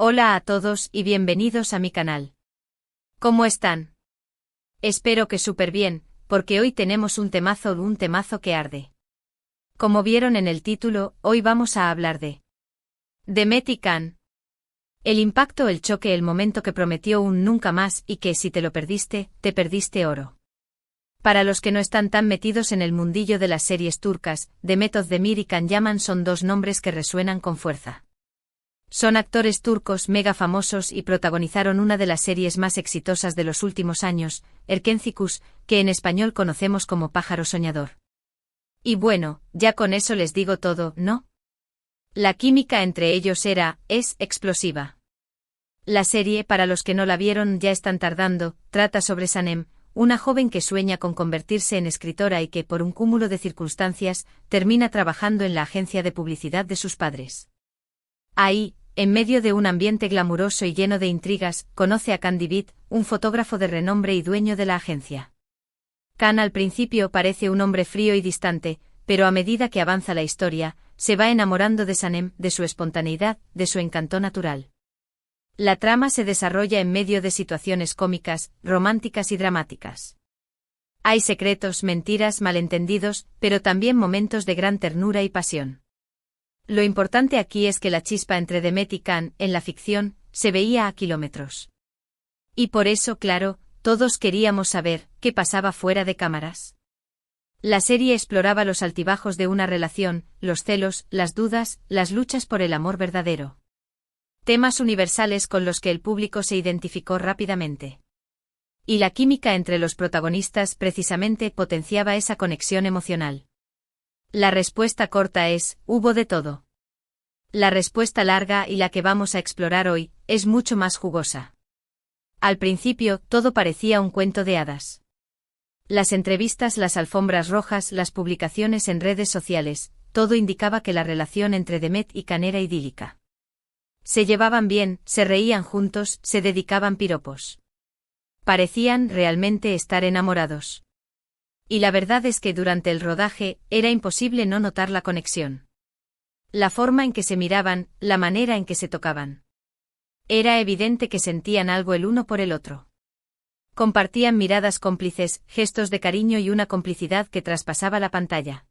Hola a todos y bienvenidos a mi canal. ¿Cómo están? Espero que súper bien, porque hoy tenemos un temazo que arde. Como vieron en el título, hoy vamos a hablar de Demet y Can. El impacto, el choque, el momento que prometió un nunca más y que si te lo perdiste, te perdiste oro. Para los que no están tan metidos en el mundillo de las series turcas, Demet Özdemir y Can Yaman son dos nombres que resuenan con fuerza. Son actores turcos mega famosos y protagonizaron una de las series más exitosas de los últimos años, Erkencikus, que en español conocemos como Pájaro Soñador. Y bueno, ya con eso les digo todo, ¿no? La química entre ellos es explosiva. La serie, para los que no la vieron ya están tardando, trata sobre Sanem, una joven que sueña con convertirse en escritora y que por un cúmulo de circunstancias, termina trabajando en la agencia de publicidad de sus padres. Ahí, en medio de un ambiente glamuroso y lleno de intrigas, conoce a Can Divit, un fotógrafo de renombre y dueño de la agencia. Can al principio parece un hombre frío y distante, pero a medida que avanza la historia, se va enamorando de Sanem, de su espontaneidad, de su encanto natural. La trama se desarrolla en medio de situaciones cómicas, románticas y dramáticas. Hay secretos, mentiras, malentendidos, pero también momentos de gran ternura y pasión. Lo importante aquí es que la chispa entre Demet y Can, en la ficción, se veía a kilómetros. Y por eso, claro, todos queríamos saber qué pasaba fuera de cámaras. La serie exploraba los altibajos de una relación, los celos, las dudas, las luchas por el amor verdadero. Temas universales con los que el público se identificó rápidamente. Y la química entre los protagonistas precisamente potenciaba esa conexión emocional. La respuesta corta es, hubo de todo. La respuesta larga y la que vamos a explorar hoy, es mucho más jugosa. Al principio, todo parecía un cuento de hadas. Las entrevistas, las alfombras rojas, las publicaciones en redes sociales, todo indicaba que la relación entre Demet y Can era idílica. Se llevaban bien, se reían juntos, se dedicaban piropos. Parecían realmente estar enamorados. Y la verdad es que durante el rodaje, era imposible no notar la conexión. La forma en que se miraban, la manera en que se tocaban. Era evidente que sentían algo el uno por el otro. Compartían miradas cómplices, gestos de cariño y una complicidad que traspasaba la pantalla.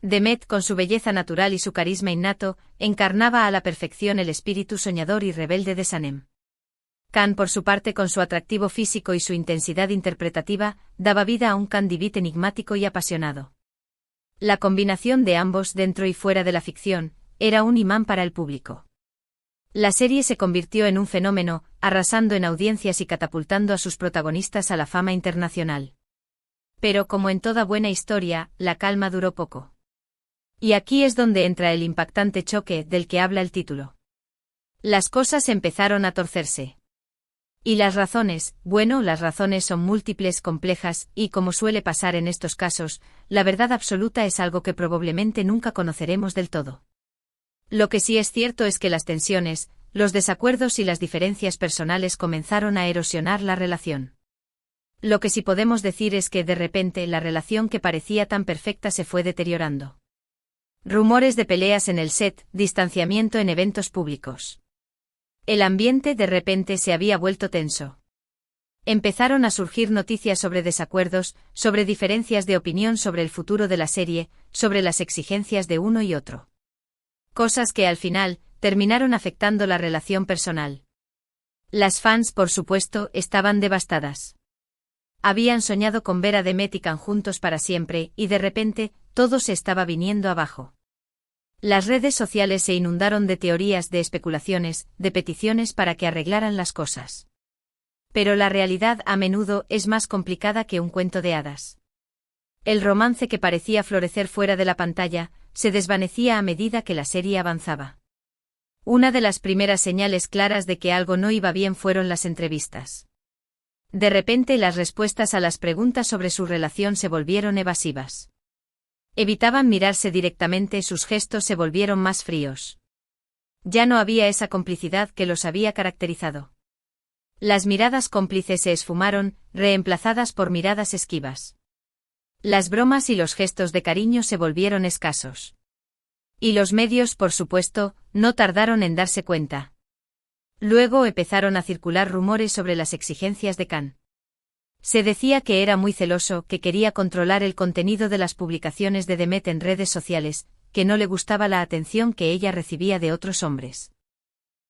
Demet, con su belleza natural y su carisma innato, encarnaba a la perfección el espíritu soñador y rebelde de Sanem. Can, por su parte, con su atractivo físico y su intensidad interpretativa, daba vida a un Can Divit enigmático y apasionado. La combinación de ambos dentro y fuera de la ficción, era un imán para el público. La serie se convirtió en un fenómeno, arrasando en audiencias y catapultando a sus protagonistas a la fama internacional. Pero como en toda buena historia, la calma duró poco. Y aquí es donde entra el impactante choque del que habla el título. Las cosas empezaron a torcerse. Y las razones, bueno, las razones son múltiples, complejas, y como suele pasar en estos casos, la verdad absoluta es algo que probablemente nunca conoceremos del todo. Lo que sí es cierto es que las tensiones, los desacuerdos y las diferencias personales comenzaron a erosionar la relación. Lo que sí podemos decir es que de repente la relación que parecía tan perfecta se fue deteriorando. Rumores de peleas en el set, distanciamiento en eventos públicos. El ambiente de repente se había vuelto tenso. Empezaron a surgir noticias sobre desacuerdos, sobre diferencias de opinión sobre el futuro de la serie, sobre las exigencias de uno y otro. Cosas que al final, terminaron afectando la relación personal. Las fans, por supuesto, estaban devastadas. Habían soñado con ver a Demet y Can juntos para siempre, y de repente, todo se estaba viniendo abajo. Las redes sociales se inundaron de teorías, de especulaciones, de peticiones para que arreglaran las cosas. Pero la realidad a menudo es más complicada que un cuento de hadas. El romance que parecía florecer fuera de la pantalla, se desvanecía a medida que la serie avanzaba. Una de las primeras señales claras de que algo no iba bien fueron las entrevistas. De repente las respuestas a las preguntas sobre su relación se volvieron evasivas. Evitaban mirarse directamente, sus gestos se volvieron más fríos. Ya no había esa complicidad que los había caracterizado. Las miradas cómplices se esfumaron, reemplazadas por miradas esquivas. Las bromas y los gestos de cariño se volvieron escasos. Y los medios, por supuesto, no tardaron en darse cuenta. Luego empezaron a circular rumores sobre las exigencias de Khan. Se decía que era muy celoso, que quería controlar el contenido de las publicaciones de Demet en redes sociales, que no le gustaba la atención que ella recibía de otros hombres.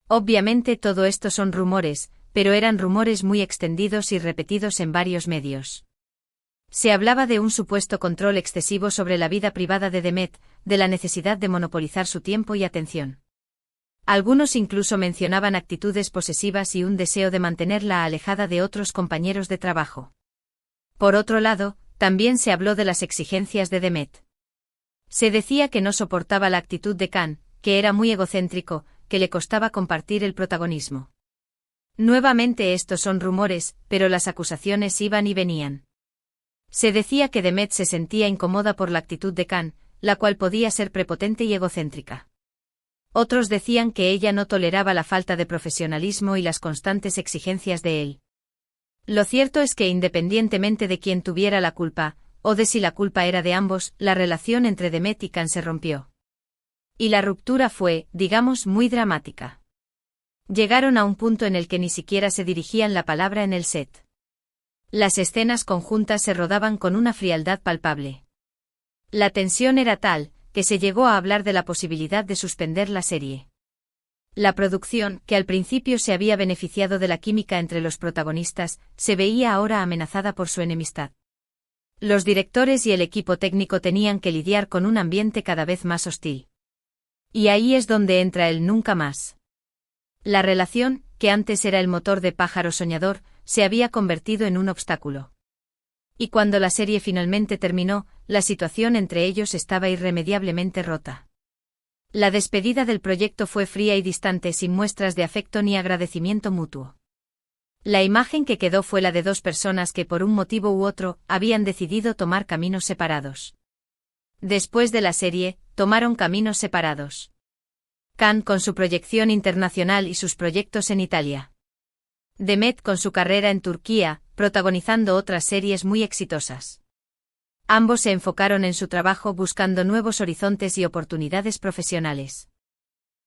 Obviamente todo esto son rumores, pero eran rumores muy extendidos y repetidos en varios medios. Se hablaba de un supuesto control excesivo sobre la vida privada de Demet, de la necesidad de monopolizar su tiempo y atención. Algunos incluso mencionaban actitudes posesivas y un deseo de mantenerla alejada de otros compañeros de trabajo. Por otro lado, también se habló de las exigencias de Demet. Se decía que no soportaba la actitud de Khan, que era muy egocéntrico, que le costaba compartir el protagonismo. Nuevamente estos son rumores, pero las acusaciones iban y venían. Se decía que Demet se sentía incómoda por la actitud de Khan, la cual podía ser prepotente y egocéntrica. Otros decían que ella no toleraba la falta de profesionalismo y las constantes exigencias de él. Lo cierto es que independientemente de quién tuviera la culpa, o de si la culpa era de ambos, la relación entre Demet y Khan se rompió. Y la ruptura fue, digamos, muy dramática. Llegaron a un punto en el que ni siquiera se dirigían la palabra en el set. Las escenas conjuntas se rodaban con una frialdad palpable. La tensión era tal, que se llegó a hablar de la posibilidad de suspender la serie. La producción, que al principio se había beneficiado de la química entre los protagonistas, se veía ahora amenazada por su enemistad. Los directores y el equipo técnico tenían que lidiar con un ambiente cada vez más hostil. Y ahí es donde entra el nunca más. La relación, que antes era el motor de Pájaro Soñador, se había convertido en un obstáculo. Y cuando la serie finalmente terminó, la situación entre ellos estaba irremediablemente rota. La despedida del proyecto fue fría y distante, sin muestras de afecto ni agradecimiento mutuo. La imagen que quedó fue la de dos personas que por un motivo u otro habían decidido tomar caminos separados. Después de la serie, tomaron caminos separados. Khan con su proyección internacional y sus proyectos en Italia. Demet con su carrera en Turquía, protagonizando otras series muy exitosas. Ambos se enfocaron en su trabajo buscando nuevos horizontes y oportunidades profesionales.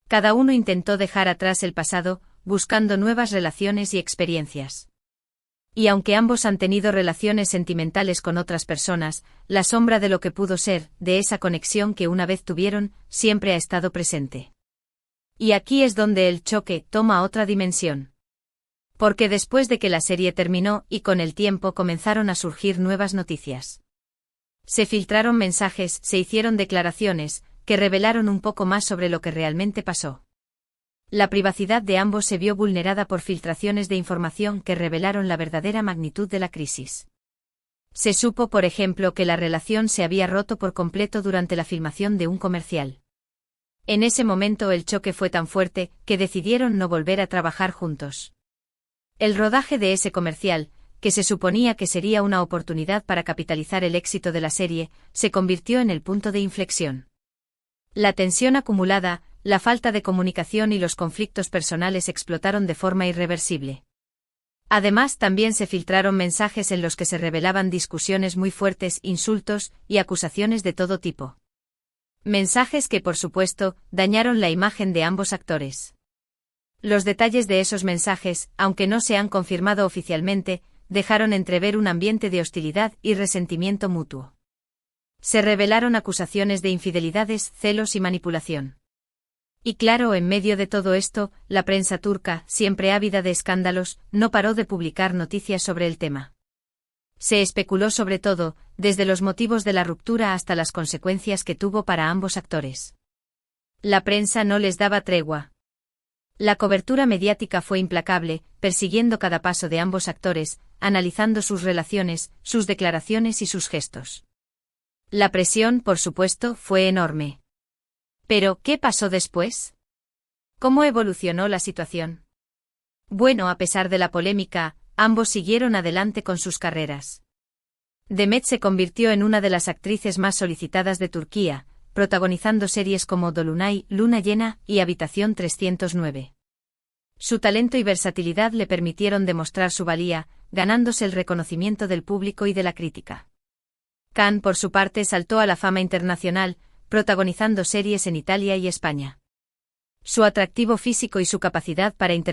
Cada uno intentó dejar atrás el pasado, buscando nuevas relaciones y experiencias. Y aunque ambos han tenido relaciones sentimentales con otras personas, la sombra de lo que pudo ser, de esa conexión que una vez tuvieron, siempre ha estado presente. Y aquí es donde el choque toma otra dimensión. Porque después de que la serie terminó y con el tiempo comenzaron a surgir nuevas noticias. Se filtraron mensajes, se hicieron declaraciones, que revelaron un poco más sobre lo que realmente pasó. La privacidad de ambos se vio vulnerada por filtraciones de información que revelaron la verdadera magnitud de la crisis. Se supo, por ejemplo, que la relación se había roto por completo durante la filmación de un comercial. En ese momento el choque fue tan fuerte, que decidieron no volver a trabajar juntos. El rodaje de ese comercial, que se suponía que sería una oportunidad para capitalizar el éxito de la serie, se convirtió en el punto de inflexión. La tensión acumulada, la falta de comunicación y los conflictos personales explotaron de forma irreversible. Además, también se filtraron mensajes en los que se revelaban discusiones muy fuertes, insultos y acusaciones de todo tipo. Mensajes que, por supuesto, dañaron la imagen de ambos actores. Los detalles de esos mensajes, aunque no se han confirmado oficialmente, dejaron entrever un ambiente de hostilidad y resentimiento mutuo. Se revelaron acusaciones de infidelidades, celos y manipulación. Y claro, en medio de todo esto, la prensa turca, siempre ávida de escándalos, no paró de publicar noticias sobre el tema. Se especuló sobre todo, desde los motivos de la ruptura hasta las consecuencias que tuvo para ambos actores. La prensa no les daba tregua. La cobertura mediática fue implacable, persiguiendo cada paso de ambos actores, analizando sus relaciones, sus declaraciones y sus gestos. La presión, por supuesto, fue enorme. Pero, ¿qué pasó después? ¿Cómo evolucionó la situación? Bueno, a pesar de la polémica, ambos siguieron adelante con sus carreras. Demet se convirtió en una de las actrices más solicitadas de Turquía, protagonizando series como Dolunay, Luna Llena y Habitación 309. Su talento y versatilidad le permitieron demostrar su valía, ganándose el reconocimiento del público y de la crítica. Khan, por su parte, saltó a la fama internacional, protagonizando series en Italia y España. Su atractivo físico y su capacidad para